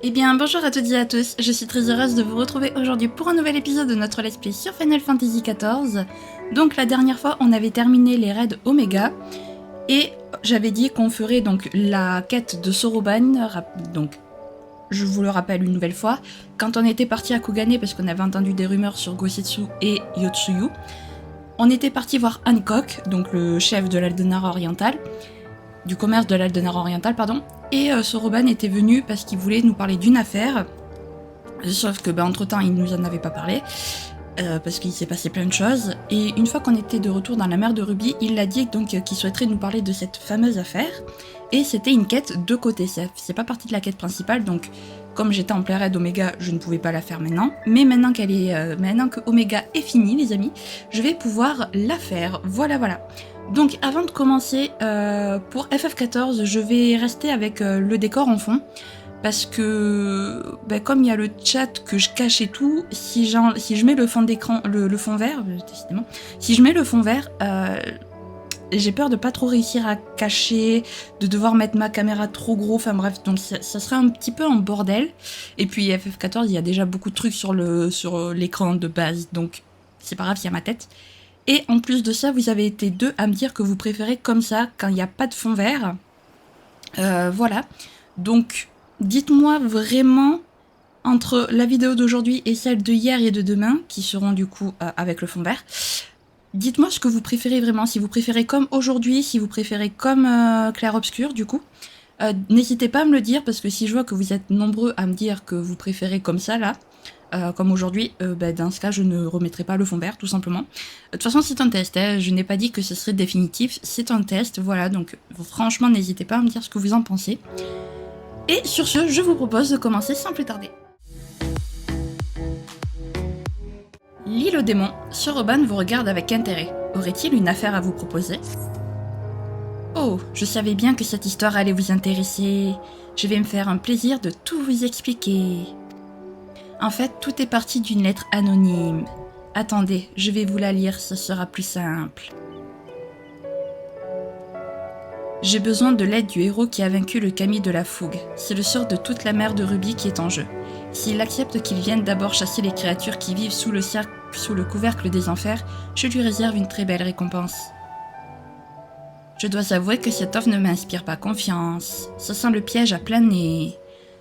Eh bien bonjour à toutes et à tous, je suis très heureuse de vous retrouver aujourd'hui pour un nouvel épisode de notre let's play sur Final Fantasy XIV. Donc la dernière fois on avait terminé les raids Omega et j'avais dit qu'on ferait donc la quête de Soroban, donc je vous le rappelle une nouvelle fois, quand on était parti à Kugane parce qu'on avait entendu des rumeurs sur Gosetsu et Yotsuyu, on était parti voir Hancock, donc le chef de l'Aldenar oriental, du commerce de l'Aldenar oriental, pardon, et Soroban était venu parce qu'il voulait nous parler d'une affaire, sauf que entre temps il nous en avait pas parlé, parce qu'il s'est passé plein de choses, et une fois qu'on était de retour dans la mer de Ruby, il a dit donc qu'il souhaiterait nous parler de cette fameuse affaire, et c'était une quête de côté, c'est pas partie de la quête principale, donc comme j'étais en plein raid Omega, je ne pouvais pas la faire maintenant, mais maintenant maintenant que Omega est fini les amis, je vais pouvoir la faire, voilà. Donc avant de commencer, pour FF14, je vais rester avec le décor en fond, parce que comme il y a le chat que je cache et tout, si je mets le fond d'écran, le fond vert, décidément, si je mets le fond vert, j'ai peur de pas trop réussir à cacher, de devoir mettre ma caméra trop gros, enfin bref, donc ça serait un petit peu en bordel. Et puis FF14, il y a déjà beaucoup de trucs sur l'écran de base, donc c'est pas grave, il y a ma tête. Et en plus de ça, vous avez été deux à me dire que vous préférez comme ça, quand il n'y a pas de fond vert. Voilà. Donc, dites-moi vraiment, entre la vidéo d'aujourd'hui et celle de hier et de demain, qui seront du coup avec le fond vert, dites-moi ce que vous préférez vraiment. Si vous préférez comme aujourd'hui, si vous préférez comme clair-obscur, du coup. N'hésitez pas à me le dire, parce que si je vois que vous êtes nombreux à me dire que vous préférez comme ça, là, comme aujourd'hui, dans ce cas, je ne remettrai pas le fond vert, tout simplement. De toute façon, c'est un test, hein, je n'ai pas dit que ce serait définitif, c'est un test, voilà, donc franchement, n'hésitez pas à me dire ce que vous en pensez. Et sur ce, je vous propose de commencer sans plus tarder. L'île aux démons, Soroban vous regarde avec intérêt. Aurait-il une affaire à vous proposer ? Oh, je savais bien que cette histoire allait vous intéresser. Je vais me faire un plaisir de tout vous expliquer. En fait, tout est parti d'une lettre anonyme. Attendez, je vais vous la lire, ce sera plus simple. J'ai besoin de l'aide du héros qui a vaincu le Kami de la Fougue. C'est le sort de toute la mer de Ruby qui est en jeu. S'il accepte qu'il vienne d'abord chasser les créatures qui vivent sous le couvercle des enfers, je lui réserve une très belle récompense. Je dois avouer que cette offre ne m'inspire pas confiance. Ça sent le piège à plein nez.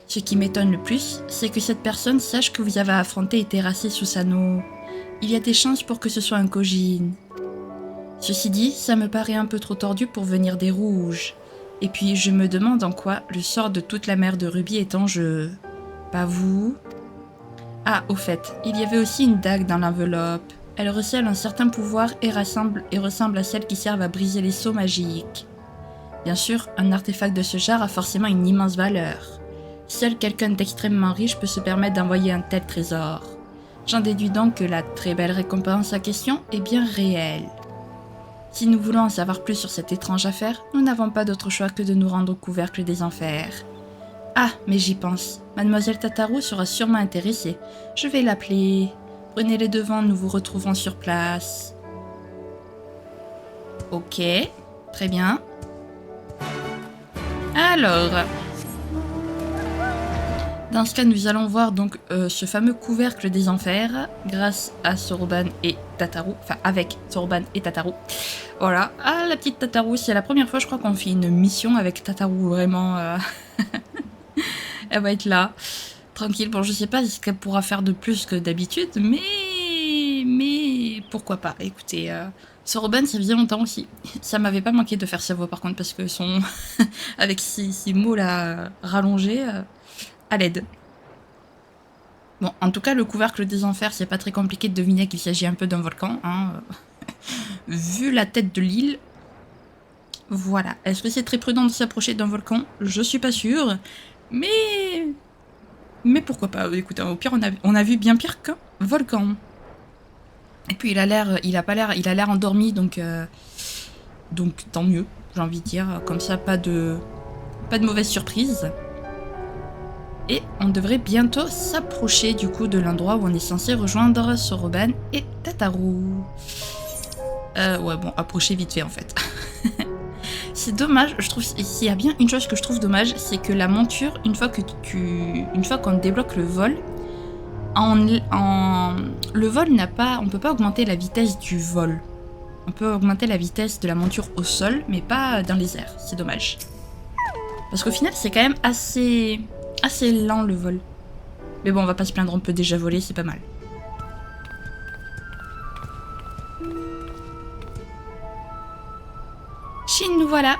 Ce qui m'étonne le plus, c'est que cette personne sache que vous avez affronté et terrassé Susanoo. Il y a des chances pour que ce soit un Kojin. Ceci dit, ça me paraît un peu trop tordu pour venir des rouges. Et puis je me demande en quoi le sort de toute la mer de Ruby est en jeu. Pas vous ? Ah, au fait, il y avait aussi une dague dans l'enveloppe. Elle recèle un certain pouvoir et ressemble à celles qui servent à briser les sceaux magiques. Bien sûr, un artefact de ce genre a forcément une immense valeur. Seul quelqu'un d'extrêmement riche peut se permettre d'envoyer un tel trésor. J'en déduis donc que la très belle récompense en question est bien réelle. Si nous voulons en savoir plus sur cette étrange affaire, nous n'avons pas d'autre choix que de nous rendre au couvercle des enfers. Ah, mais j'y pense. Mademoiselle Tataru sera sûrement intéressée. Je vais l'appeler. Prenez les devants, nous vous retrouvons sur place. Ok, très bien. Alors... Dans ce cas, nous allons voir donc ce fameux couvercle des enfers grâce à Soroban et Tataru, enfin avec Soroban et Tataru. Voilà, ah la petite Tataru, c'est la première fois je crois qu'on fait une mission avec Tataru, vraiment. Elle va être là, tranquille. Bon, je sais pas ce qu'elle pourra faire de plus que d'habitude, mais pourquoi pas. Écoutez, Soroban, ça faisait longtemps aussi. Ça m'avait pas manqué de faire sa voix par contre, parce que son avec ces mots là rallongés. À l'aide. Bon, en tout cas, le couvercle des enfers, c'est pas très compliqué de deviner qu'il s'agit un peu d'un volcan, hein. Vu la tête de l'île, voilà. Est-ce que c'est très prudent de s'approcher d'un volcan ? Je suis pas sûre, mais pourquoi pas. Écoutez, au pire, on a vu bien pire qu'un volcan. Et puis il a l'air endormi, donc tant mieux, j'ai envie de dire. Comme ça, pas de mauvaise surprise. Et on devrait bientôt s'approcher du coup de l'endroit où on est censé rejoindre Soroban et Tataru. Ouais bon, approcher vite fait en fait. C'est dommage, je trouve, s'il y a bien une chose que je trouve dommage, c'est que la monture, une fois qu'on débloque le vol, le vol n'a pas, on peut pas augmenter la vitesse du vol. On peut augmenter la vitesse de la monture au sol, mais pas dans les airs, c'est dommage. Parce qu'au final, c'est quand même assez lent le vol. Mais bon, on va pas se plaindre, on peut déjà voler, c'est pas mal. Chine, nous voilà.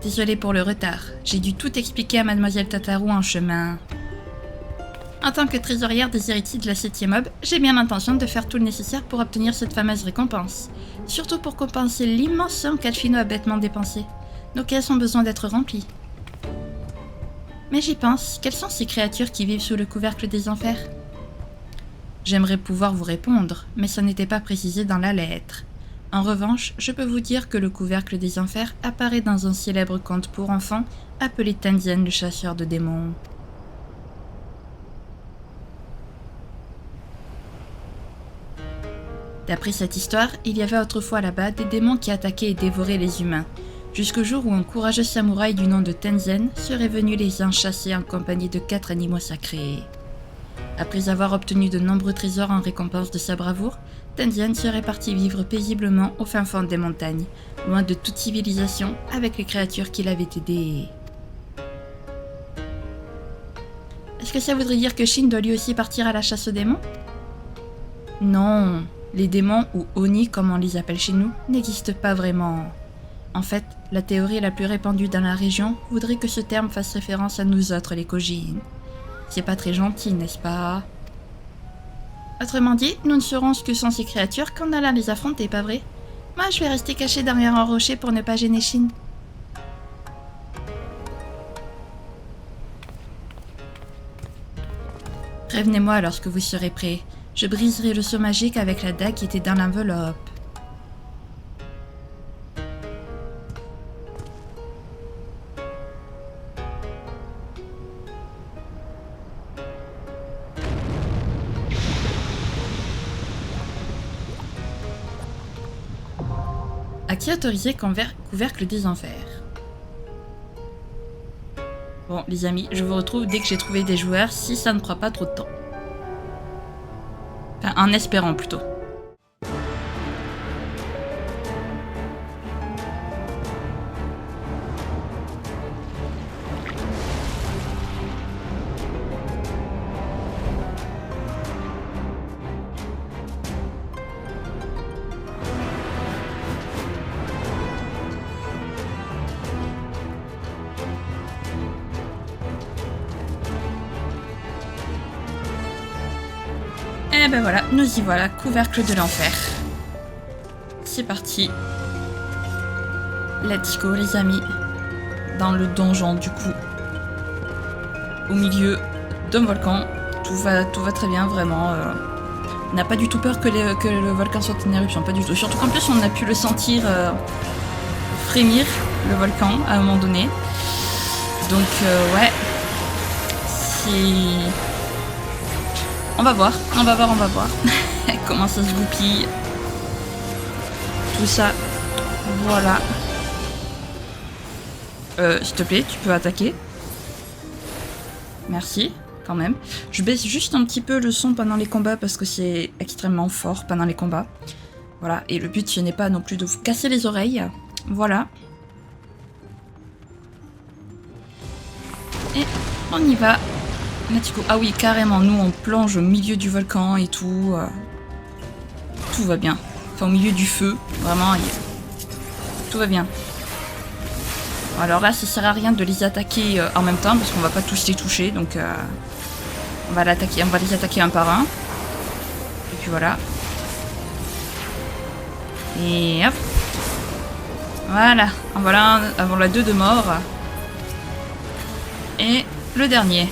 Désolée pour le retard. J'ai dû tout expliquer à Mademoiselle Tataru en chemin. En tant que trésorière des héritiers de la 7e aube, j'ai bien l'intention de faire tout le nécessaire pour obtenir cette fameuse récompense. Surtout pour compenser l'immense somme qu'Alfino a bêtement dépensée. Nos caisses ont besoin d'être remplies. Mais j'y pense, quelles sont ces créatures qui vivent sous le couvercle des enfers? J'aimerais pouvoir vous répondre, mais ça n'était pas précisé dans la lettre. En revanche, je peux vous dire que le couvercle des enfers apparaît dans un célèbre conte pour enfants appelé Tenzin le chasseur de démons. D'après cette histoire, il y avait autrefois là-bas des démons qui attaquaient et dévoraient les humains, jusqu'au jour où un courageux samouraï du nom de Tenzin serait venu les en chasser en compagnie de 4 animaux sacrés. Après avoir obtenu de nombreux trésors en récompense de sa bravoure, Tenzin serait parti vivre paisiblement au fin fond des montagnes, loin de toute civilisation, avec les créatures qui l'avaient aidé. Est-ce que ça voudrait dire que Shin doit lui aussi partir à la chasse aux démons? Non, les démons, ou Oni comme on les appelle chez nous, n'existent pas vraiment. En fait, la théorie la plus répandue dans la région voudrait que ce terme fasse référence à nous autres les Kojin. C'est pas très gentil, n'est-ce pas? Autrement dit, nous ne saurons ce que sont ces créatures qu'en allant les affronter, pas vrai? Moi, je vais rester caché derrière un rocher pour ne pas gêner Shin. Prévenez-moi lorsque vous serez prêt. Je briserai le saut magique avec la dague qui était dans l'enveloppe. À qui autoriser couvercle des enfers? Bon, les amis, je vous retrouve dès que j'ai trouvé des joueurs, si ça ne prend pas trop de temps. Enfin, en espérant plutôt. Et ben voilà, nous y voilà, couvercle de l'enfer. C'est parti. Let's go les amis. Dans le donjon du coup. Au milieu d'un volcan. Tout va très bien vraiment. On n'a pas du tout peur que le volcan soit en éruption, pas du tout. Surtout qu'en plus on a pu le sentir frémir, le volcan, à un moment donné. Donc ouais. C'est... On va voir. Comment ça se goupille. Tout ça. Voilà. S'il te plaît, tu peux attaquer. Merci, quand même. Je baisse juste un petit peu le son pendant les combats parce que c'est extrêmement fort pendant les combats. Voilà, et le but ce n'est pas non plus de vous casser les oreilles. Voilà. Et on y va. Let's go. Ah oui, carrément, nous on plonge au milieu du volcan et tout. Tout va bien. Enfin, au milieu du feu, vraiment, tout va bien. Alors là, ça sert à rien de les attaquer en même temps parce qu'on va pas tous les toucher, donc on va les attaquer un par un. Et puis voilà. Et hop. Voilà, en voilà un avant la 2 de mort. Et le dernier.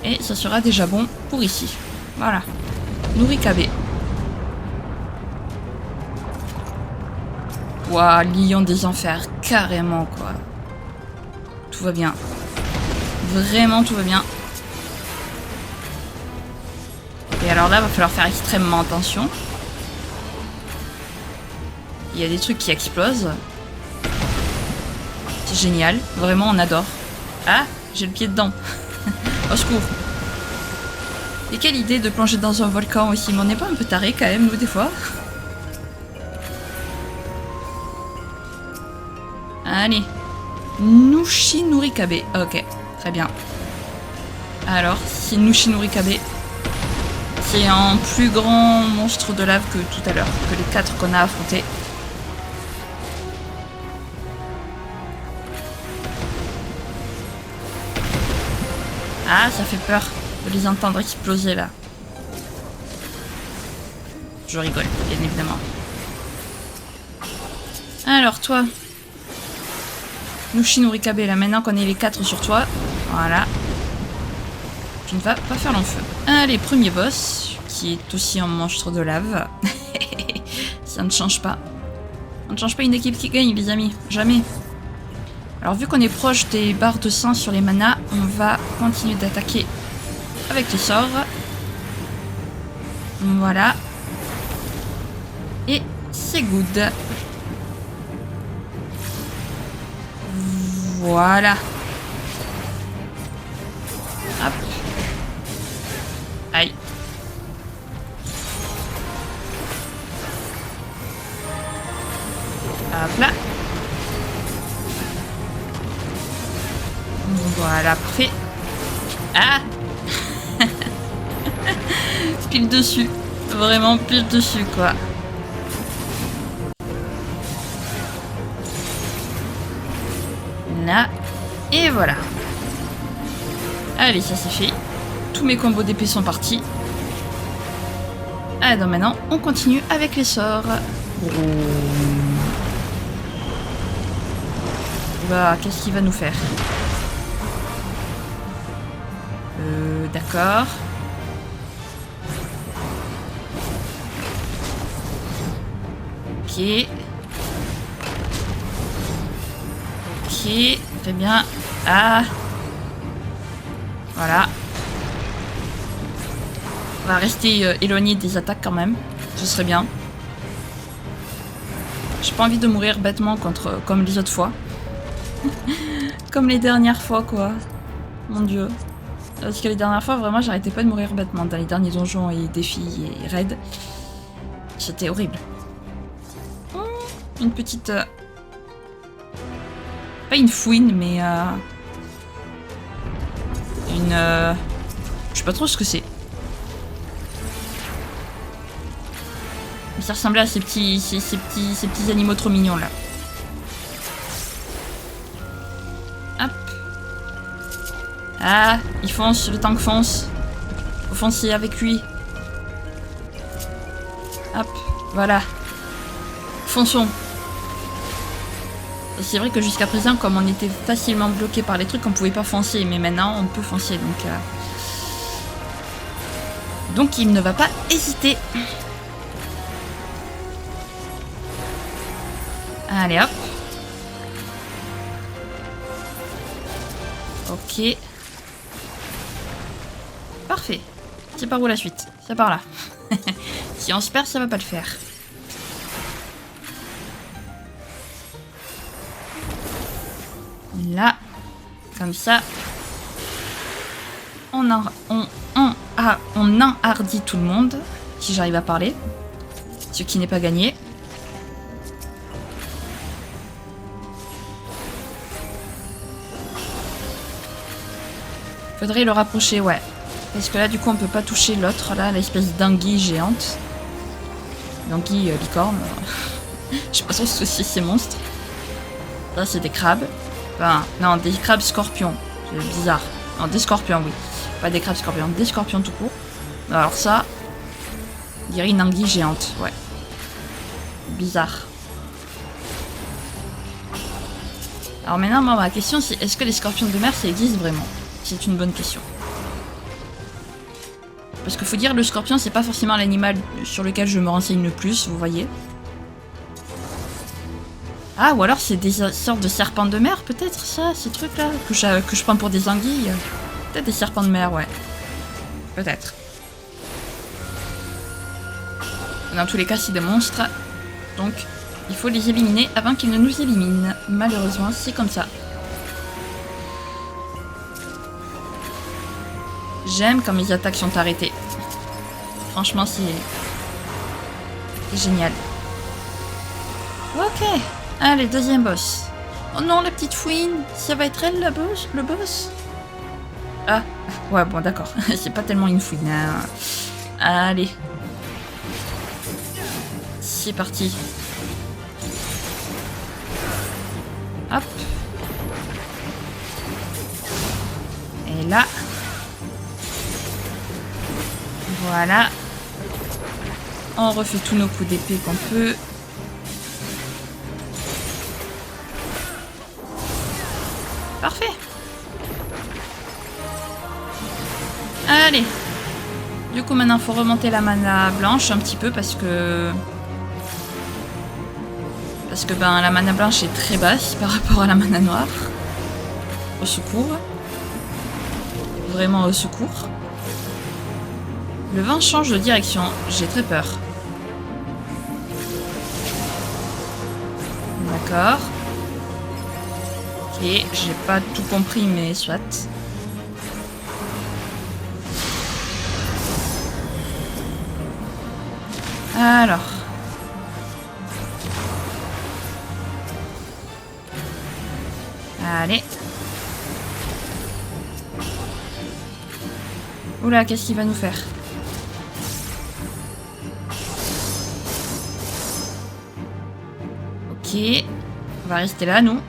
Et ça sera déjà bon pour ici. Voilà. Nourikabe. Ouah, lion des enfers. Carrément, quoi. Tout va bien. Vraiment, tout va bien. Et alors là, va falloir faire extrêmement attention. Il y a des trucs qui explosent. C'est génial. Vraiment, on adore. Ah, j'ai le pied dedans. Au secours. Et quelle idée de plonger dans un volcan aussi. Mais on n'est pas un peu taré quand même, nous, des fois? Allez. Nushinurikabe. Ok, très bien. Alors, si Nushinurikabe, c'est un plus grand monstre de lave que tout à l'heure, que les 4 qu'on a affrontés. Ah, ça fait peur de les entendre exploser là. Je rigole, bien évidemment. Alors toi, Nushinurikabe, là maintenant qu'on est les 4 sur toi, voilà. Tu ne vas pas faire long feu. Allez, premier boss, qui est aussi un monstre de lave. Ça ne change pas. On ne change pas une équipe qui gagne, les amis. Jamais. Alors, vu qu'on est proche des barres de sang sur les manas, on va continuer d'attaquer avec les sorts. Voilà. Et c'est good. Voilà. Hop. Aïe. Hop là. Voilà, parfait. Ah. Pile dessus. Vraiment pile dessus, quoi. Là. Et voilà. Allez, ça c'est fait. Tous mes combos d'épée sont partis. Ah, donc maintenant, on continue avec les sorts. Bah, qu'est-ce qu'il va nous faire? D'accord. Ok. Ok, très bien. Ah. Voilà. On va rester éloigné des attaques quand même. Ce serait bien. J'ai pas envie de mourir bêtement comme les autres fois. Comme les dernières fois, quoi. Mon dieu. Parce que les dernières fois, vraiment, j'arrêtais pas de mourir bêtement dans les derniers donjons et défis et raids. C'était horrible. Une petite... Pas une fouine, mais... Une... Je sais pas trop ce que c'est. Mais ça ressemblait à ces petits animaux trop mignons, là. Hop. Ah, il fonce, le tank fonce. Faut foncer avec lui. Hop, voilà. Fonçons. C'est vrai que jusqu'à présent, comme on était facilement bloqué par les trucs, on pouvait pas foncer. Mais maintenant, on peut foncer, donc il ne va pas hésiter. Allez, hop. Ok. Parfait. C'est par où la suite? C'est par là. Si on se perd, ça va pas le faire. Là. Comme ça. On enhardit tout le monde. Si j'arrive à parler. Ce qui n'est pas gagné. Faudrait le rapprocher, ouais. Parce que là, du coup, on peut pas toucher l'autre, là, l'espèce d'anguille géante. L'anguille licorne. Je sais pas trop ce que c'est ces monstres. Ça, c'est des crabes. Enfin, non, des crabes scorpions. C'est bizarre. Non, des scorpions, oui. Pas des crabes scorpions, des scorpions tout court. Alors ça, on dirait une anguille géante, ouais. Bizarre. Alors maintenant, moi, ma question, c'est est-ce que les scorpions de mer, ça existe vraiment? C'est une bonne question. Parce qu'il faut dire, le scorpion, c'est pas forcément l'animal sur lequel je me renseigne le plus, vous voyez. Ah, ou alors c'est des sortes de serpents de mer, peut-être, ça, ces trucs-là, que je prends pour des anguilles. Peut-être des serpents de mer, ouais. Peut-être. Dans tous les cas, c'est des monstres. Donc, Il faut les éliminer avant qu'ils ne nous éliminent. Malheureusement, c'est comme ça. J'aime quand mes attaques sont arrêtées. Franchement, c'est génial. Ok. Allez, deuxième boss. Oh non, la petite fouine. Ça va être elle, le boss? Ah, ouais, bon, d'accord. C'est pas tellement une fouine. Hein. Allez. C'est parti. Hop. Et là. Voilà. On refait tous nos coups d'épée qu'on peut. Parfait. Allez. Du coup, maintenant, il faut remonter la mana blanche un petit peu parce que ben, la mana blanche est très basse par rapport à la mana noire. Au secours. Vraiment au secours. Le vent change de direction. J'ai très peur. D'accord. Ok, j'ai pas tout compris, mais soit. Alors. Allez. Oula, qu'est-ce qu'il va nous faire? Ok. On va rester là, nous.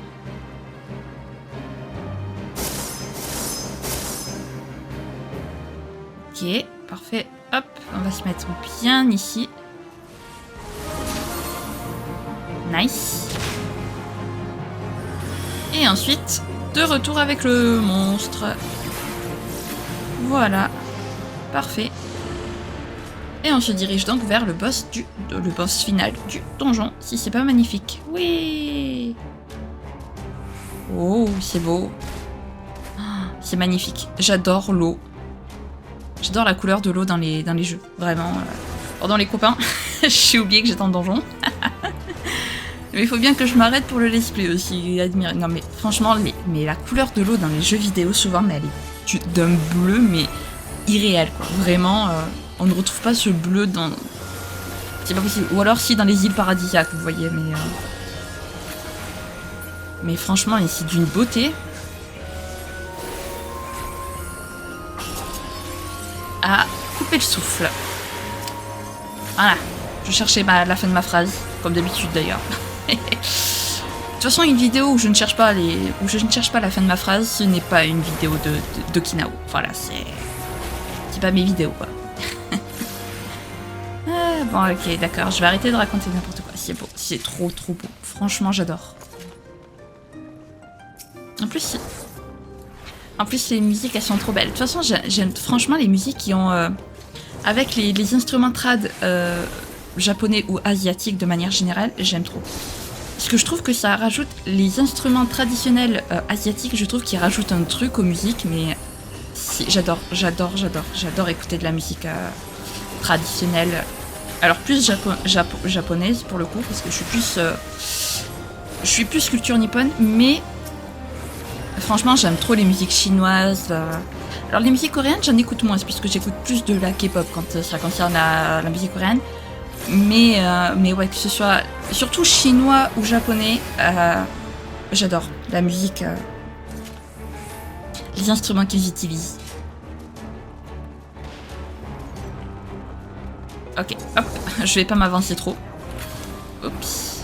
Ok, parfait. Hop, on va se mettre bien ici. Nice. Et ensuite, de retour avec le monstre. Voilà. Parfait. Et on se dirige donc vers le boss final du donjon, si c'est pas magnifique. Oui. Oh, c'est beau. C'est magnifique. J'adore l'eau. J'adore la couleur de l'eau dans les jeux. Vraiment. Pardon les copains, j'ai oublié que j'étais en donjon. Mais il faut bien que je m'arrête pour le let's play aussi. Admirer. Non mais franchement, mais la couleur de l'eau dans les jeux vidéo, souvent, mais elle est d'un bleu, mais irréel, quoi. Vraiment, on ne retrouve pas ce bleu dans... C'est pas possible. Ou alors si dans les îles paradisiaques, vous voyez, mais... Mais franchement, c'est d'une beauté. À couper le souffle. Voilà. Je cherchais la fin de ma phrase, comme d'habitude d'ailleurs. De toute façon, une vidéo où je ne cherche pas la fin de ma phrase, ce n'est pas une vidéo de Kinao. Voilà, c'est pas mes vidéos, quoi. Ah, bon, ok, d'accord. Je vais arrêter de raconter n'importe quoi. C'est beau, c'est trop beau. Franchement, j'adore. En plus, les musiques, elles sont trop belles. De toute façon, j'aime franchement les musiques qui ont... avec les instruments trad japonais ou asiatiques de manière générale, j'aime trop. Parce que je trouve que ça rajoute... Les instruments traditionnels asiatiques, je trouve qu'ils rajoutent un truc aux musiques, mais... J'adore écouter de la musique traditionnelle. Alors plus japonaise pour le coup, parce que je suis plus culture nippone, mais... Franchement, j'aime trop les musiques chinoises. Alors les musiques coréennes, j'en écoute moins, puisque j'écoute plus de la K-pop quand ça concerne la musique coréenne. Mais ouais, que ce soit surtout chinois ou japonais, j'adore la musique, les instruments qu'ils utilisent. Ok, hop, je vais pas m'avancer trop. Oups.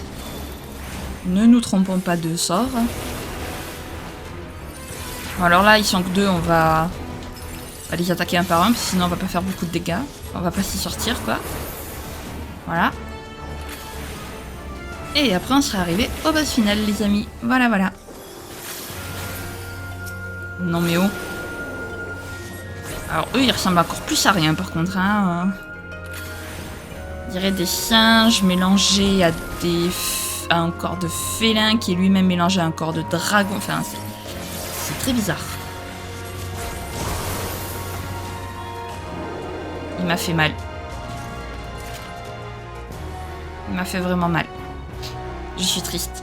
Ne nous trompons pas de sort. Bon, alors là, ils sont que deux, on va les attaquer un par un, parce que sinon on va pas faire beaucoup de dégâts. On va pas s'y sortir, quoi. Voilà. Et après, on sera arrivé au boss final, les amis. Voilà. Non mais oh. Alors eux, ils ressemblent encore plus à rien, par contre. Hein. On dirait des singes mélangés à un corps de félin qui est lui-même mélangé à un corps de dragon. Enfin, c'est très bizarre. Il m'a fait mal. Il m'a fait vraiment mal. Je suis triste.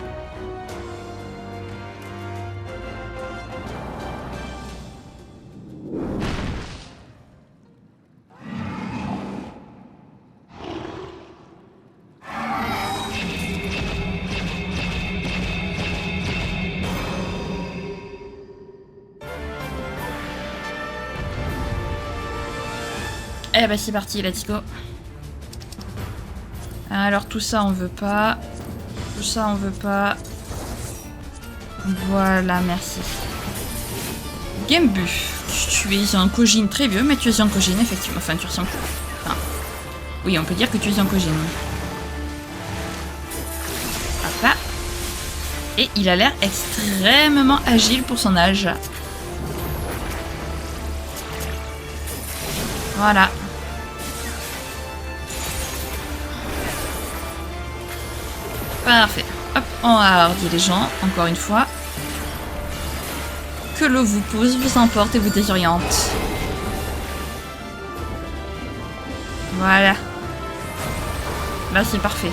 Eh bah c'est parti, let's go. Alors tout ça on veut pas. Tout ça on veut pas. Voilà, merci. Gembu, tu es un Kojin très vieux, mais tu es un Kojin effectivement. Enfin, tu ressembles. Enfin, oui, on peut dire que tu es un Kojin. Hop là. Et il a l'air extrêmement agile pour son âge. Voilà. Parfait. Hop, on hardit les gens, encore une fois. Que l'eau vous pousse, vous emporte et vous désoriente. Voilà. Là, c'est parfait.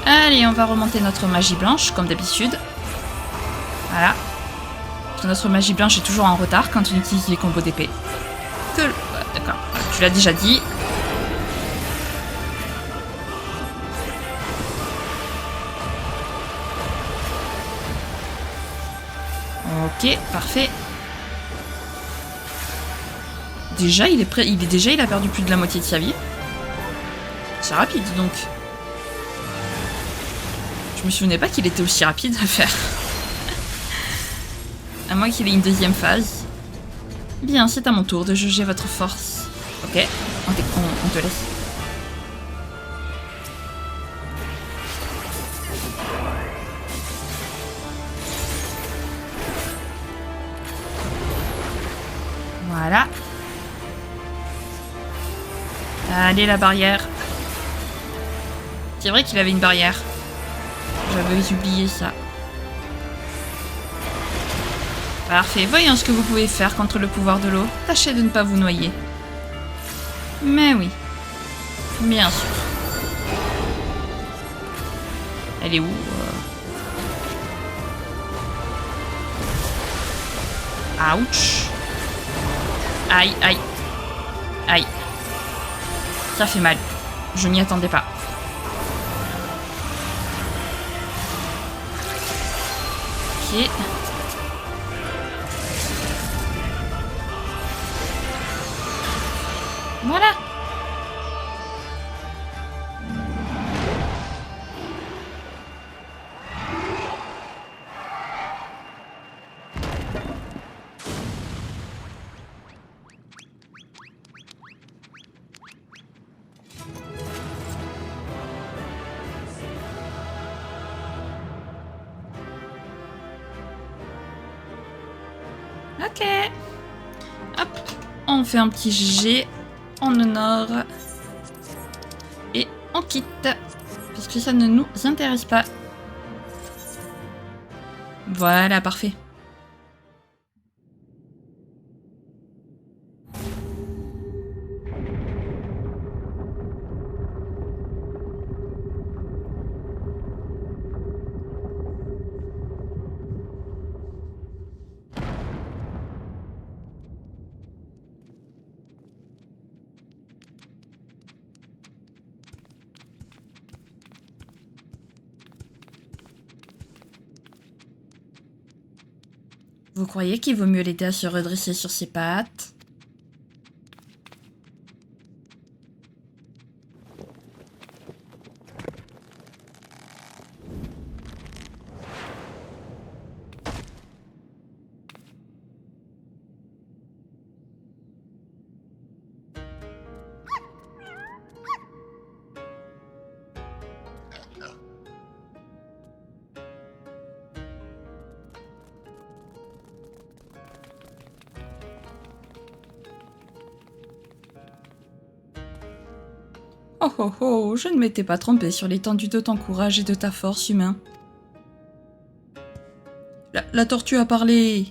Allez, on va remonter notre magie blanche, comme d'habitude. Voilà. Parce que notre magie blanche est toujours en retard quand on utilise les combos d'épée. D'accord, tu l'as déjà dit. Ok, parfait. Déjà, il est prêt. Il a perdu plus de la moitié de sa vie. C'est rapide, donc. Je me souvenais pas qu'il était aussi rapide à faire. À moins qu'il ait une deuxième phase. Bien, c'est à mon tour de juger votre force. Ok, on te laisse. Voilà. Allez, la barrière. C'est vrai qu'il avait une barrière. J'avais oublié ça. Parfait. Voyons ce que vous pouvez faire contre le pouvoir de l'eau. Tâchez de ne pas vous noyer. Mais oui. Bien sûr. Elle est où Ouch. Aïe, aïe. Aïe. Ça fait mal. Je m'y attendais pas. Ok. Voilà. Ok. Hop. On fait un petit G. On honore. Et on quitte. Parce que ça ne nous intéresse pas. Voilà, parfait. Vous croyez qu'il vaut mieux l'aider à se redresser sur ses pattes? Oh oh oh, je ne m'étais pas trompée sur l'étendue de ton courage et de ta force, humain. La tortue a parlé.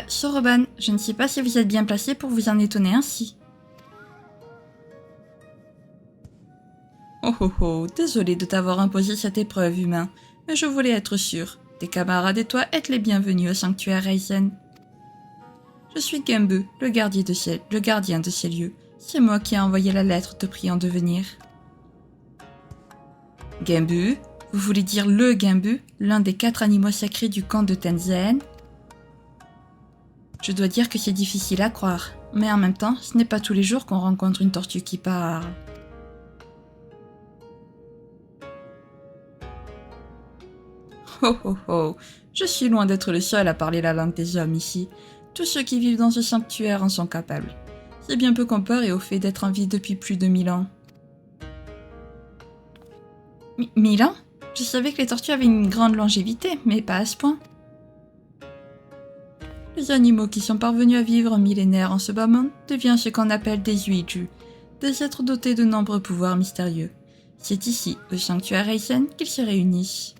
Soroban, je ne sais pas si vous êtes bien placé pour vous en étonner ainsi. Oh oh, désolé de t'avoir imposé cette épreuve, humain, mais je voulais être sûr. Tes camarades et toi êtes les bienvenus au sanctuaire Raizen. Je suis Genbu, le gardien de ces lieux. C'est moi qui ai envoyé la lettre te priant de venir. Genbu, vous voulez dire le Genbu, l'un des 4 animaux sacrés du camp de Tenzen? Je dois dire que c'est difficile à croire, mais en même temps, ce n'est pas tous les jours qu'on rencontre une tortue qui parle. Oh oh oh, je suis loin d'être le seul à parler la langue des hommes ici. Tous ceux qui vivent dans ce sanctuaire en sont capables. C'est bien peu comparé au fait d'être en vie depuis plus de 1000 ans. 1000 ans? Je savais que les tortues avaient une grande longévité, mais pas à ce point. Les animaux qui sont parvenus à vivre millénaires en ce bas monde deviennent ce qu'on appelle des Zuiju, des êtres dotés de nombreux pouvoirs mystérieux. C'est ici, au sanctuaire Raizen, qu'ils se réunissent.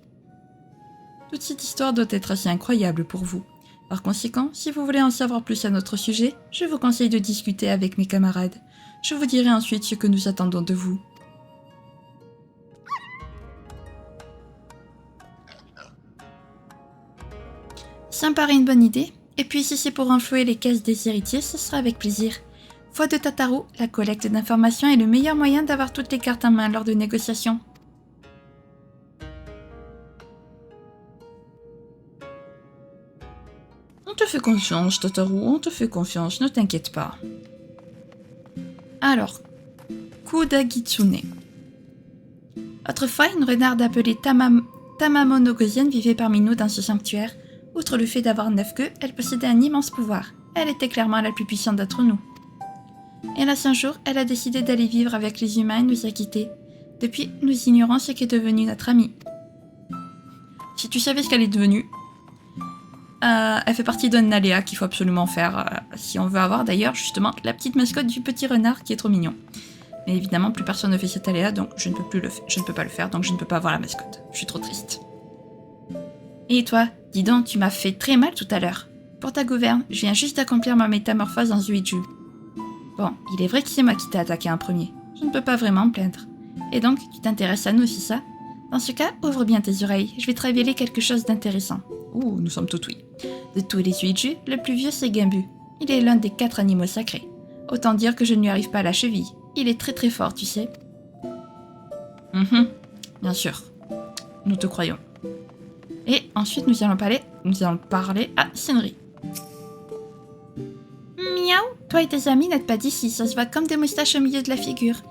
Toute cette histoire doit être assez incroyable pour vous. Par conséquent, si vous voulez en savoir plus à notre sujet, je vous conseille de discuter avec mes camarades. Je vous dirai ensuite ce que nous attendons de vous. Ça me paraît une bonne idée. Et puis si c'est pour renflouer les caisses des héritiers, ce sera avec plaisir. Foi de Tataru, la collecte d'informations est le meilleur moyen d'avoir toutes les cartes en main lors de négociations. On te fait confiance, Tataru, on te fait confiance, ne t'inquiète pas. Alors, Kudagitsune. Autrefois, une renarde appelée Tamamono Gozen vivait parmi nous dans ce sanctuaire. Outre le fait d'avoir 9 queues, elle possédait un immense pouvoir. Elle était clairement la plus puissante d'entre nous. Hélas, un jour, elle a décidé d'aller vivre avec les humains et nous a quittés. Depuis, nous ignorons ce qu'est devenu notre amie. Si tu savais ce qu'elle est devenue, elle fait partie d'un aléa qu'il faut absolument faire si on veut avoir d'ailleurs justement la petite mascotte du petit renard qui est trop mignon. Mais évidemment, plus personne ne fait cet aléa, donc je ne peux pas le faire, donc je ne peux pas avoir la mascotte. Je suis trop triste. Et toi, dis donc, tu m'as fait très mal tout à l'heure. Pour ta gouverne, je viens juste d'accomplir ma métamorphose en Zuiju. Bon, il est vrai que c'est moi qui t'ai attaqué en premier. Je ne peux pas vraiment me plaindre. Et donc, tu t'intéresses à nous, c'est ça? Dans ce cas, ouvre bien tes oreilles, je vais te révéler quelque chose d'intéressant. Ouh, nous sommes tout oui. De tous les Zuiju, le plus vieux c'est Genbu. Il est l'un des 4 animaux sacrés. Autant dire que je ne lui arrive pas à la cheville. Il est très très fort, tu sais. Bien sûr. Nous te croyons. Et ensuite, nous allons parler à Senri. Miaou, toi et tes amis n'êtes pas d'ici, ça se voit comme des moustaches au milieu de la figure.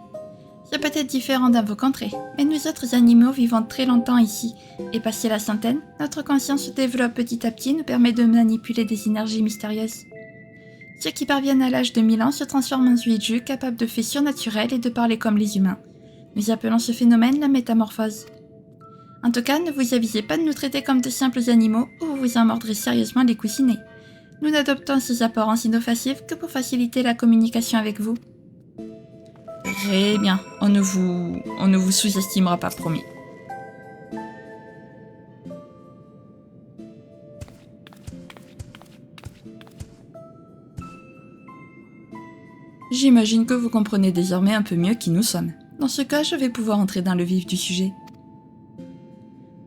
C'est peut-être différent dans vos contrées, mais nous autres animaux vivons très longtemps ici, et passé la centaine, notre conscience se développe petit à petit et nous permet de manipuler des énergies mystérieuses. Ceux qui parviennent à l'âge de 1000 ans se transforment en Zuiju, capables de faits surnaturels et de parler comme les humains. Nous appelons ce phénomène la métamorphose. En tout cas, ne vous avisez pas de nous traiter comme de simples animaux ou vous vous en mordrez sérieusement les coussinets. Nous n'adoptons ces apparences inoffensives que pour faciliter la communication avec vous. Très bien, on ne vous sous-estimera pas, promis. J'imagine que vous comprenez désormais un peu mieux qui nous sommes. Dans ce cas, je vais pouvoir entrer dans le vif du sujet.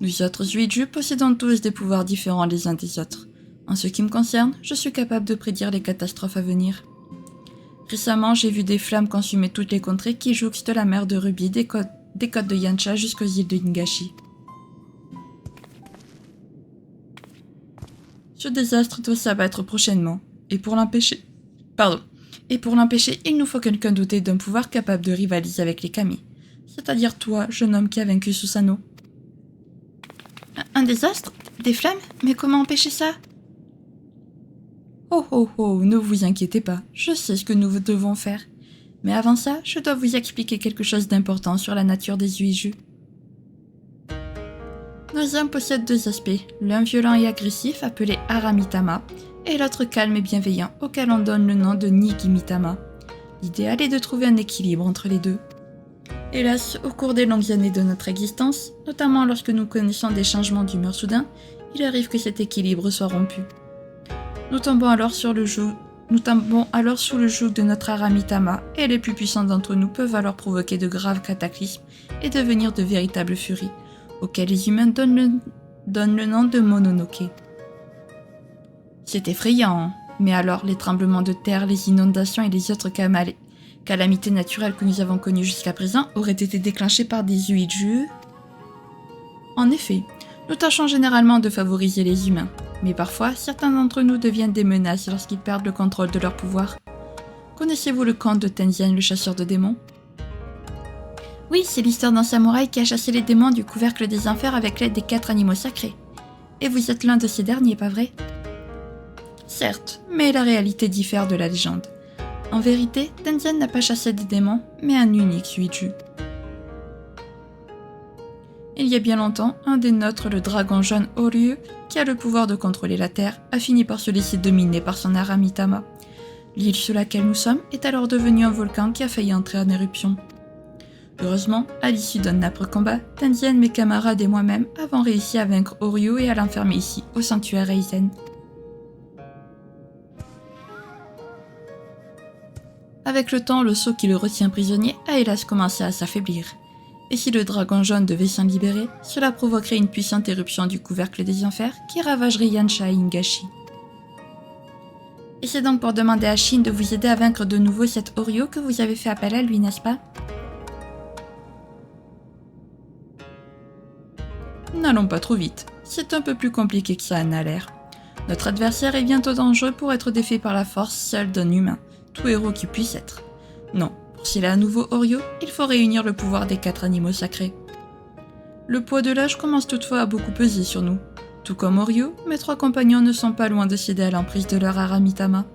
Nous autres Zuiju possédons tous des pouvoirs différents les uns des autres. En ce qui me concerne, je suis capable de prédire les catastrophes à venir. Récemment, j'ai vu des flammes consumer toutes les contrées qui jouxtent la mer de Ruby des côtes de Yancha jusqu'aux îles de Ingashi. Ce désastre doit s'abattre prochainement, et pour l'empêcher, il nous faut quelqu'un doté d'un pouvoir capable de rivaliser avec les kami, c'est-à-dire toi, jeune homme qui a vaincu Susanoo. Un désastre? Des flammes? Mais comment empêcher ça? Oh oh oh, ne vous inquiétez pas, je sais ce que nous devons faire. Mais avant ça, je dois vous expliquer quelque chose d'important sur la nature des Zuiju. Nos âmes possèdent 2 aspects, l'un violent et agressif appelé Aramitama, et l'autre calme et bienveillant auquel on donne le nom de Nigimitama. L'idéal est de trouver un équilibre entre les deux. Hélas, au cours des longues années de notre existence, notamment lorsque nous connaissons des changements d'humeur soudains, il arrive que cet équilibre soit rompu. Nous tombons alors sur le joug Nous tombons alors sous le joug de notre Aramitama, et les plus puissants d'entre nous peuvent alors provoquer de graves cataclysmes et devenir de véritables furies, auxquelles les humains donnent le nom de Mononoke. C'est effrayant, hein. Mais alors les tremblements de terre, les inondations et les autres calamités naturelles que nous avons connues jusqu'à présent auraient été déclenchées par des Uiju? En effet, nous tâchons généralement de favoriser les humains, mais parfois certains d'entre nous deviennent des menaces lorsqu'ils perdent le contrôle de leur pouvoir. Connaissez-vous le conte de Tenzin, le chasseur de démons? Oui, c'est l'histoire d'un samouraï qui a chassé les démons du couvercle des enfers avec l'aide des 4 animaux sacrés. Et vous êtes l'un de ces derniers, pas vrai? Certes, mais la réalité diffère de la légende. En vérité, Tenzin n'a pas chassé des démons, mais un unique Suiju. Il y a bien longtemps, un des nôtres, le dragon jaune Oryu, qui a le pouvoir de contrôler la Terre, a fini par se laisser dominer par son Aramitama. L'île sur laquelle nous sommes est alors devenue un volcan qui a failli entrer en éruption. Heureusement, à l'issue d'un âpre combat, Tenzin, mes camarades et moi-même avons réussi à vaincre Oryu et à l'enfermer ici, au sanctuaire Eisen. Avec le temps, le sceau qui le retient prisonnier a hélas commencé à s'affaiblir. Et si le dragon jaune devait s'en libérer, cela provoquerait une puissante éruption du couvercle des enfers qui ravagerait Yansha et Ingashi. Et c'est donc pour demander à Shin de vous aider à vaincre de nouveau cet Oryu que vous avez fait appel à lui, n'est-ce pas? N'allons pas trop vite, c'est un peu plus compliqué que ça en a l'air. Notre adversaire est bientôt dangereux pour être défait par la force seule d'un humain, tout héros qui puisse être. Non, pour sceller à nouveau Oryu, il faut réunir le pouvoir des 4 animaux sacrés. Le poids de l'âge commence toutefois à beaucoup peser sur nous. Tout comme Oryu, mes 3 compagnons ne sont pas loin de céder à l'emprise de leur Aramitama.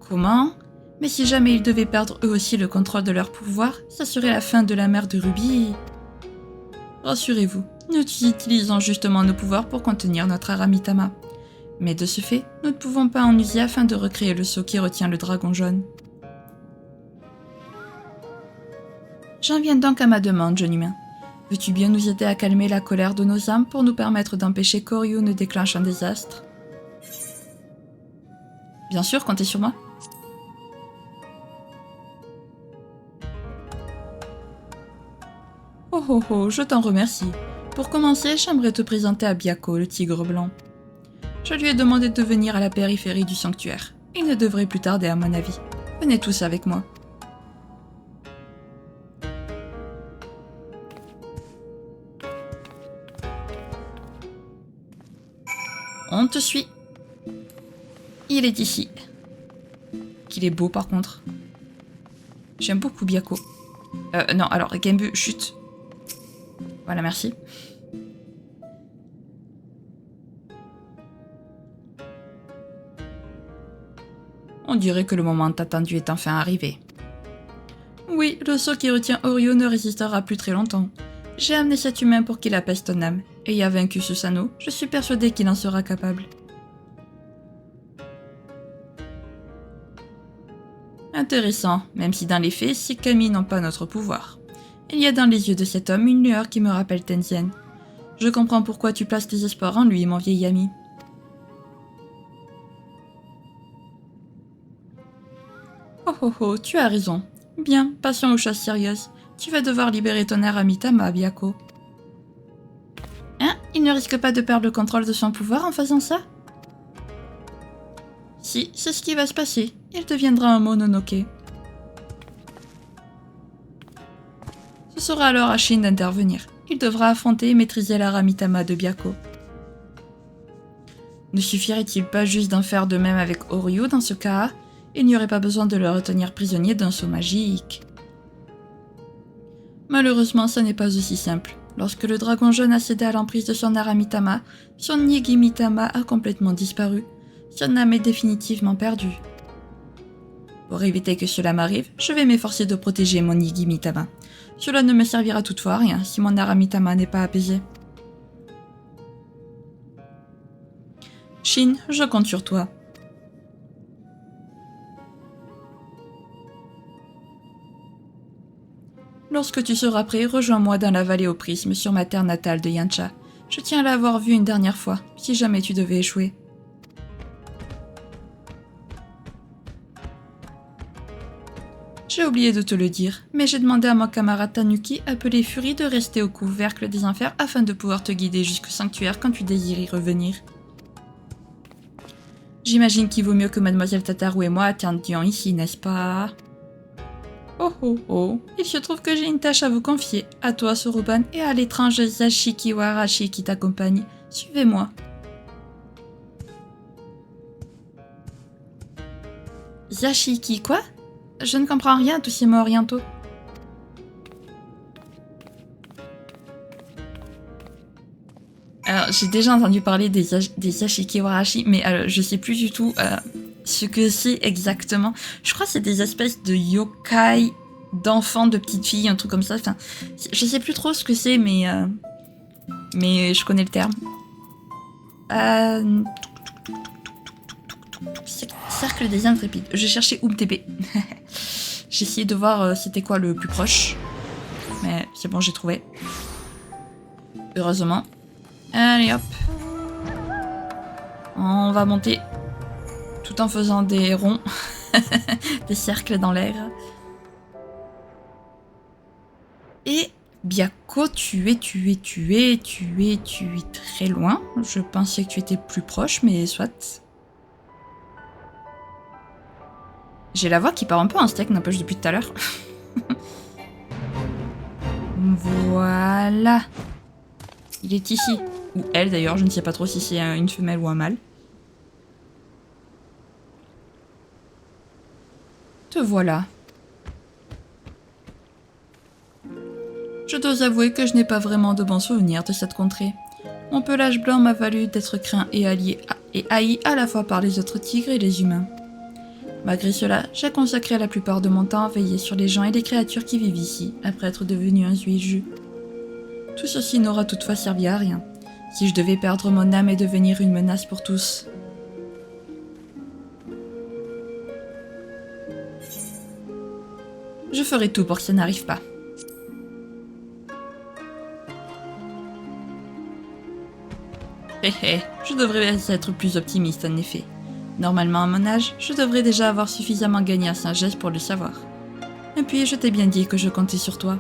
Comment? Mais si jamais ils devaient perdre eux aussi le contrôle de leur pouvoir, ça serait la fin de la mer de Ruby. Rassurez-vous, nous utilisons justement nos pouvoirs pour contenir notre Aramitama. Mais de ce fait, nous ne pouvons pas en user afin de recréer le sceau qui retient le dragon jaune. J'en viens donc à ma demande, jeune humain. Veux-tu bien nous aider à calmer la colère de nos âmes pour nous permettre d'empêcher qu'Oryu ne déclenche un désastre? Bien sûr, comptez sur moi. Oh oh oh, je t'en remercie. Pour commencer, j'aimerais te présenter à Byakko, le tigre blanc. Je lui ai demandé de venir à la périphérie du sanctuaire. Il ne devrait plus tarder à mon avis. Venez tous avec moi. On te suit. Il est ici. Qu'il est beau par contre. J'aime beaucoup Byakko. Non, alors Genbu, chut. Voilà, merci. On dirait que le moment attendu est enfin arrivé. Oui, le sceau qui retient Oryu ne résistera plus très longtemps. J'ai amené cet humain pour qu'il apaise ton âme, et ayant vaincu Susanoo, je suis persuadée qu'il en sera capable. Intéressant, même si dans les faits, ces kami n'ont pas notre pouvoir. Il y a dans les yeux de cet homme une lueur qui me rappelle Tenzin. Je comprends pourquoi tu places tes espoirs en lui, mon vieil ami. Oh oh oh, tu as raison. Bien, passons aux choses sérieuses. Tu vas devoir libérer ton Aramitama, Byakko. Hein? Il ne risque pas de perdre le contrôle de son pouvoir en faisant ça? Si, c'est ce qui va se passer. Il deviendra un Mononoke. Ce sera alors à Shin d'intervenir. Il devra affronter et maîtriser l'Aramitama de Byakko. Ne suffirait-il pas juste d'en faire de même avec Oryu dans ce cas? Il n'y aurait pas besoin de le retenir prisonnier d'un sceau magique. Malheureusement, ce n'est pas aussi simple. Lorsque le dragon jaune a cédé à l'emprise de son Aramitama, son Nigimitama a complètement disparu. Son âme est définitivement perdue. Pour éviter que cela m'arrive, je vais m'efforcer de protéger mon Nigimitama. Cela ne me servira toutefois à rien si mon Aramitama n'est pas apaisé. Shin, je compte sur toi. Lorsque tu seras prêt, rejoins-moi dans la vallée au prisme sur ma terre natale de Yansha. Je tiens à l'avoir vue une dernière fois, si jamais tu devais échouer. J'ai oublié de te le dire, mais j'ai demandé à mon camarade Tanuki, appelé Fury, de rester au couvercle des enfers afin de pouvoir te guider jusqu'au sanctuaire quand tu désires y revenir. J'imagine qu'il vaut mieux que Mademoiselle Tataru et moi attendions ici, n'est-ce pas? Oh oh oh, il se trouve que j'ai une tâche à vous confier, à toi Soroban et à l'étrange Yashiki Warashi qui t'accompagne. Suivez-moi. Yashiki quoi? Je ne comprends rien à tous ces mots orientaux. Alors, j'ai déjà entendu parler des Yashiki Warashi, mais je sais plus du tout ce que c'est exactement. Je crois que c'est des espèces de yokai d'enfants, de petites filles, un truc comme ça. Enfin, je sais plus trop ce que c'est, mais je connais le terme. Cercle des intrépides. Je cherchais UMTP. J'ai essayé de voir c'était quoi le plus proche. Mais c'est bon, j'ai trouvé. Heureusement. Allez hop. On va monter. Tout en faisant des ronds. Des cercles dans l'air. Et Byako, tu es très loin. Je pensais que tu étais plus proche, mais soit. J'ai la voix qui part un peu en steak, n'empêche depuis tout à l'heure. Voilà. Il est ici. Ou elle d'ailleurs, je ne sais pas trop si c'est une femelle ou un mâle. Te voilà. Je dois avouer que je n'ai pas vraiment de bons souvenirs de cette contrée. Mon pelage blanc m'a valu d'être craint et haï à la fois par les autres tigres et les humains. Malgré cela, j'ai consacré la plupart de mon temps à veiller sur les gens et les créatures qui vivent ici, après être devenu un Zuiju. Tout ceci n'aura toutefois servi à rien, si je devais perdre mon âme et devenir une menace pour tous. Je ferai tout pour que ça n'arrive pas. Je devrais être plus optimiste en effet. Normalement à mon âge, je devrais déjà avoir suffisamment gagné à Saint-Gest pour le savoir. Et puis je t'ai bien dit que je comptais sur toi.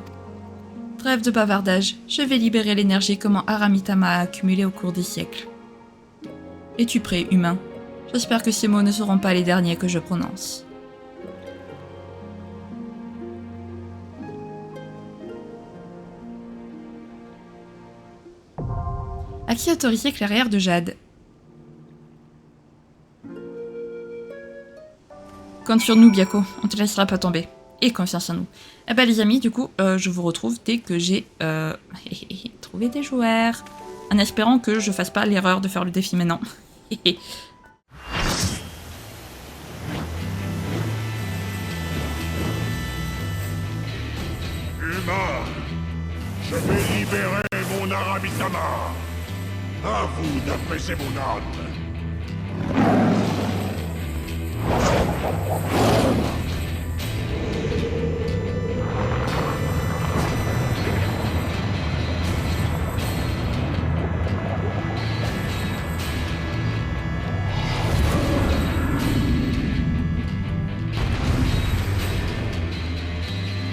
Trêve de bavardage, je vais libérer l'énergie que mon Aramitama a accumulée au cours des siècles. Es-tu prêt, humain? J'espère que ces mots ne seront pas les derniers que je prononce. À qui autorisé clairière de jade? Compte sur nous, Byako, on te laissera pas tomber. Et confiance en nous. Eh ben les amis, du coup, je vous retrouve dès que j'ai trouvé des joueurs. En espérant que je fasse pas l'erreur de faire le défi maintenant. Humain, je vais libérer mon Aramitama. À vous d'apaiser mon âme.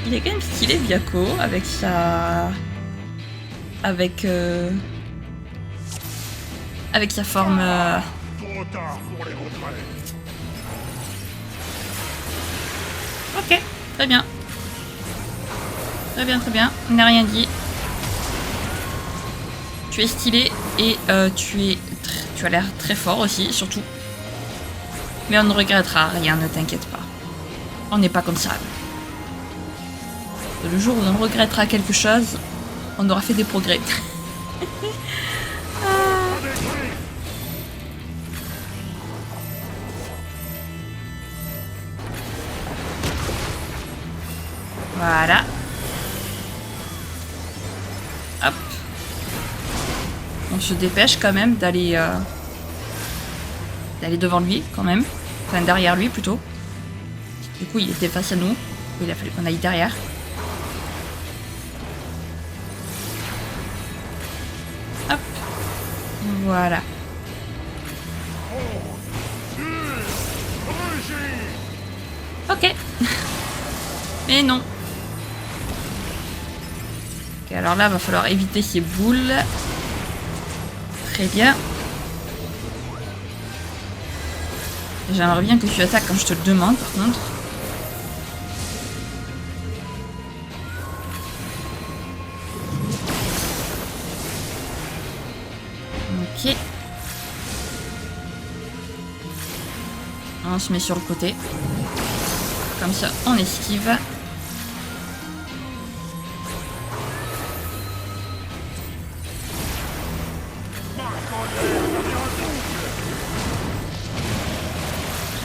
Il est quand même stylé, Byako, avec sa... Avec sa forme... Trop tard pour les retraits. Ok, très bien. Très bien, on n'a rien dit. Tu es stylé et tu as l'air très fort aussi, surtout. Mais on ne regrettera rien, ne t'inquiète pas. On n'est pas comme ça. Le jour où on regrettera quelque chose, on aura fait des progrès. Voilà. Hop. On se dépêche quand même d'aller devant lui quand même. Enfin derrière lui plutôt. Du coup il était face à nous. Il a fallu qu'on aille derrière. Hop. Voilà. Ok. Mais non. Ok, alors là, va falloir éviter ces boules. Très bien. J'aimerais bien que tu attaques quand je te le demande, par contre. Ok. On se met sur le côté. Comme ça, on esquive.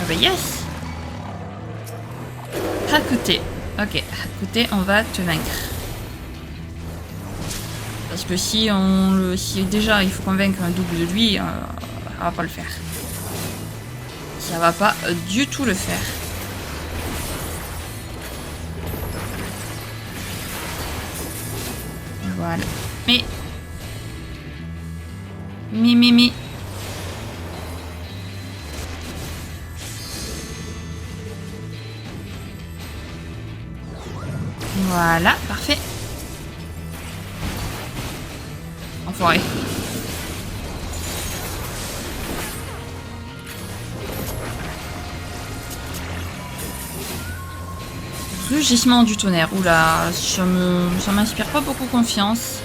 Ah bah yes. Hakute. Ok, Hakute, on va te vaincre. Parce que si déjà il faut convaincre un double de lui, on va pas le faire. Ça va pas du tout le faire. Voilà. Mais. Voilà, parfait. Enfoiré. Rugissement du tonnerre. Oula, ça m'inspire pas beaucoup confiance.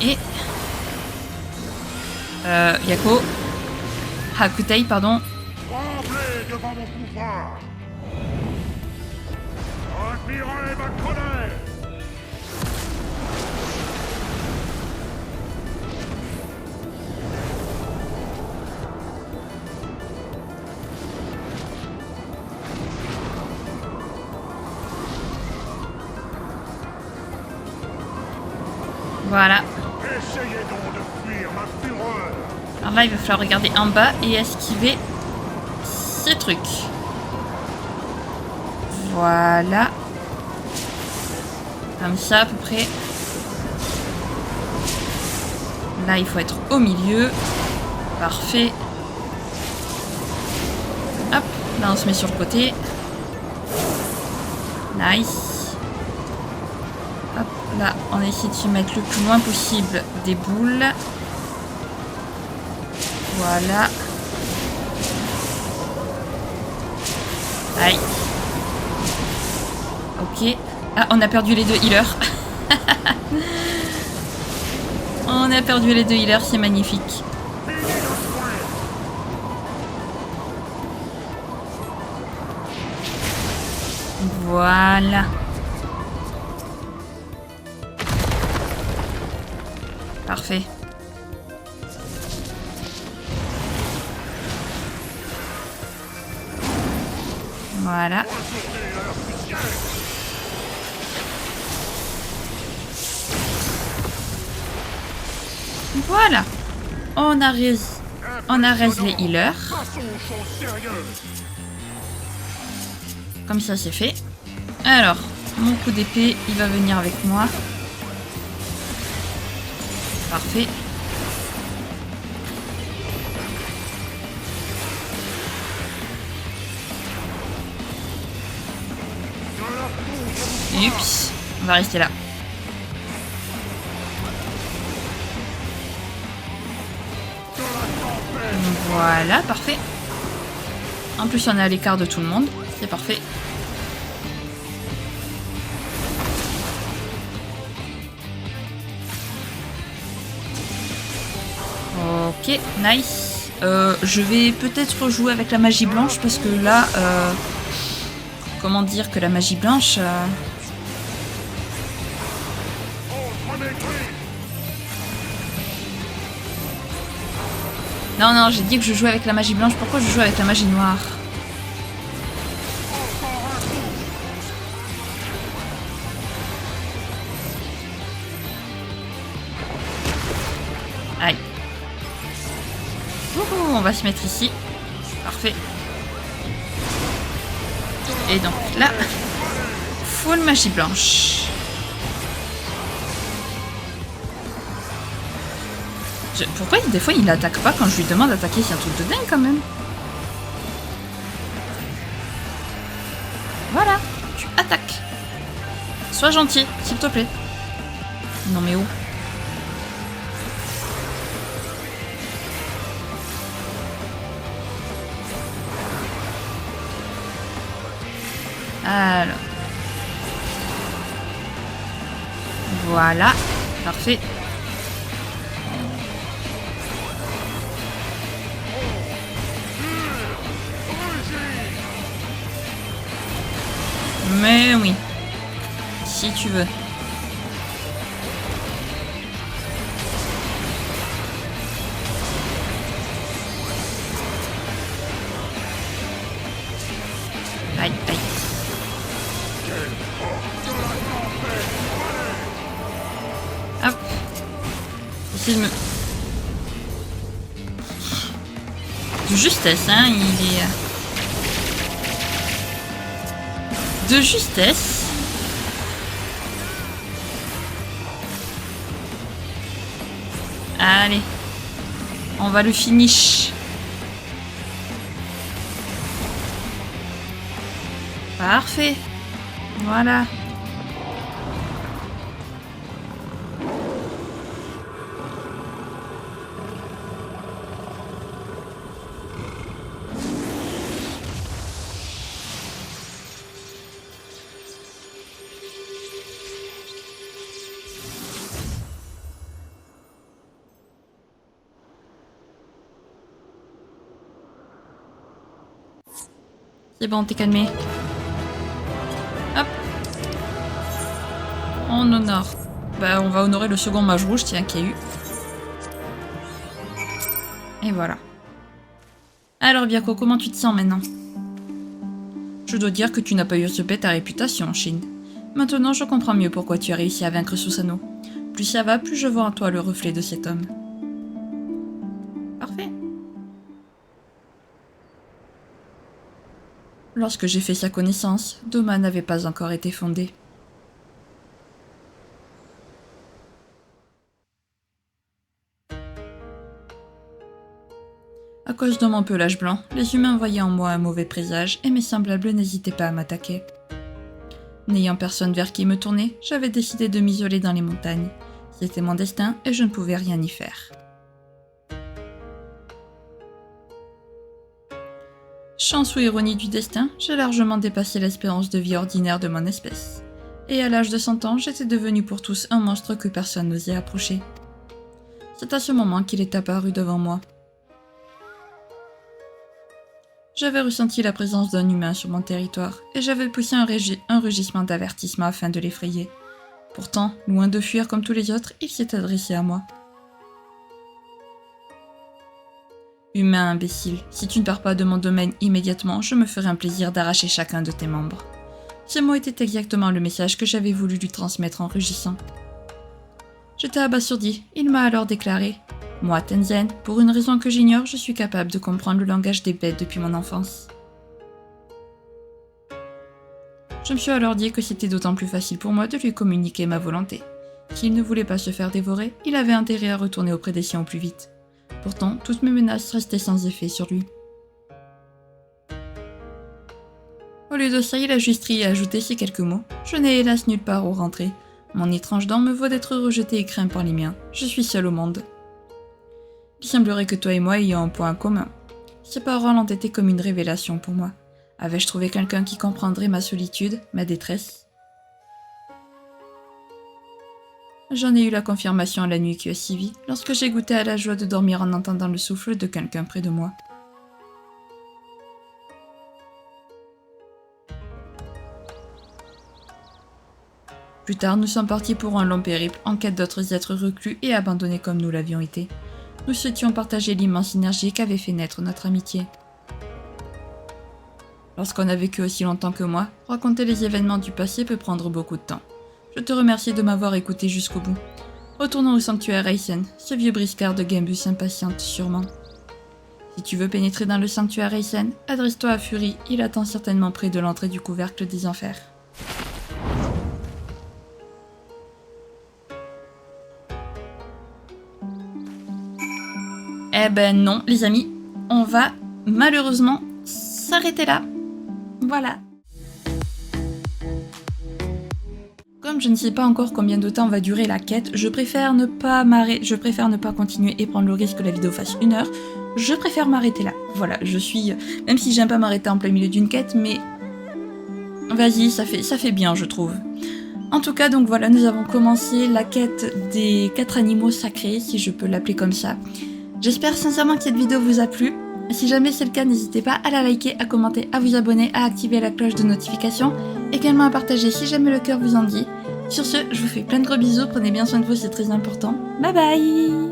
Et Yako. Hakutei, pardon. Tremblez devant mon pouvoir. Respirez ma colère. Voilà. Essayez donc de fuir ma fureur. Alors là, il va falloir regarder en bas et esquiver ces trucs. Voilà. Comme ça, à peu près. Là, il faut être au milieu. Parfait. Hop. Là, on se met sur le côté. Nice. Hop. Là, on essaie de se mettre le plus loin possible des boules. Voilà. Aïe. Ok. Ah, on a perdu les deux healers. On a perdu les deux healers, c'est magnifique. Voilà. Parfait. Voilà. Voilà. On a raise les healers. Comme ça, c'est fait. Alors, mon coup d'épée, il va venir avec moi. Parfait. Oups, on va rester là. Voilà, parfait. En plus, on est à l'écart de tout le monde. C'est parfait. Ok, nice. Je vais peut-être jouer avec la magie blanche parce que là... comment dire que la magie blanche... Non, non, j'ai dit que je jouais avec la magie blanche. Pourquoi je joue avec la magie noire? Aïe. Ouhou, on va se mettre ici. Parfait. Et donc là, full magie blanche. Pourquoi des fois il attaque pas quand je lui demande d'attaquer? C'est un truc de dingue quand même. Voilà, tu attaques. Sois gentil, s'il te plaît. Non mais oh. Alors. Voilà, parfait. Mais oui, si tu veux. Aïe, aïe. Hop. Essaye de me... De justesse, hein, il est... De justesse. Allez. On va le finish. Parfait. Voilà. C'est bon, t'es calmé. Hop. On honore. Bah, on va honorer le second mage rouge, tiens, qu'il y a eu. Et voilà. Alors, Byako, comment tu te sens maintenant? Je dois dire que tu n'as pas usurpé ta réputation, Shin. Maintenant, je comprends mieux pourquoi tu as réussi à vaincre Susanoo. Plus ça va, plus je vois en toi le reflet de cet homme. Parfait. Lorsque j'ai fait sa connaissance, Doma n'avait pas encore été fondée. À cause de mon pelage blanc, les humains voyaient en moi un mauvais présage et mes semblables n'hésitaient pas à m'attaquer. N'ayant personne vers qui me tourner, j'avais décidé de m'isoler dans les montagnes. C'était mon destin et je ne pouvais rien y faire. Chance ou ironie du destin, j'ai largement dépassé l'espérance de vie ordinaire de mon espèce. Et à l'âge de 100 ans, j'étais devenu pour tous un monstre que personne n'osait approcher. C'est à ce moment qu'il est apparu devant moi. J'avais ressenti la présence d'un humain sur mon territoire, et j'avais poussé un rugissement d'avertissement afin de l'effrayer. Pourtant, loin de fuir comme tous les autres, il s'est adressé à moi. Humain imbécile, si tu ne pars pas de mon domaine immédiatement, je me ferai un plaisir d'arracher chacun de tes membres. Ces mots étaient exactement le message que j'avais voulu lui transmettre en rugissant. J'étais abasourdi, il m'a alors déclaré « Moi, Tenzen, pour une raison que j'ignore, je suis capable de comprendre le langage des bêtes depuis mon enfance. » Je me suis alors dit que c'était d'autant plus facile pour moi de lui communiquer ma volonté. S'il ne voulait pas se faire dévorer, il avait intérêt à retourner auprès des siens au plus vite. Pourtant, toutes mes menaces restaient sans effet sur lui. Au lieu de ça, il a juste ri et ajouté ces quelques mots. Je n'ai hélas nulle part où rentrer. Mon étrange don me vaut d'être rejeté et craint par les miens. Je suis seul au monde. Il semblerait que toi et moi ayons un point commun. Ces paroles ont été comme une révélation pour moi. Avais-je trouvé quelqu'un qui comprendrait ma solitude, ma détresse? J'en ai eu la confirmation la nuit qui a suivi, lorsque j'ai goûté à la joie de dormir en entendant le souffle de quelqu'un près de moi. Plus tard, nous sommes partis pour un long périple en quête d'autres êtres reclus et abandonnés comme nous l'avions été. Nous souhaitions partager l'immense synergie qu'avait fait naître notre amitié. Lorsqu'on a vécu aussi longtemps que moi, raconter les événements du passé peut prendre beaucoup de temps. Je te remercie de m'avoir écouté jusqu'au bout. Retournons au sanctuaire Eisen, ce vieux briscard de Gambus impatiente sûrement. Si tu veux pénétrer dans le sanctuaire Eisen, adresse-toi à Fury, il attend certainement près de l'entrée du couvercle des enfers. Eh ben non, les amis, on va malheureusement s'arrêter là. Voilà. Comme je ne sais pas encore combien de temps va durer la quête, je préfère ne pas continuer et prendre le risque que la vidéo fasse 1 heure. Je préfère m'arrêter là. Voilà, même si j'aime pas m'arrêter en plein milieu d'une quête, mais vas-y, ça fait bien, je trouve. En tout cas, donc voilà, nous avons commencé la quête des 4 animaux sacrés, si je peux l'appeler comme ça. J'espère sincèrement que cette vidéo vous a plu. Si jamais c'est le cas, n'hésitez pas à la liker, à commenter, à vous abonner, à activer la cloche de notification, également à partager si jamais le cœur vous en dit. Sur ce, je vous fais plein de gros bisous, prenez bien soin de vous, c'est très important. Bye bye!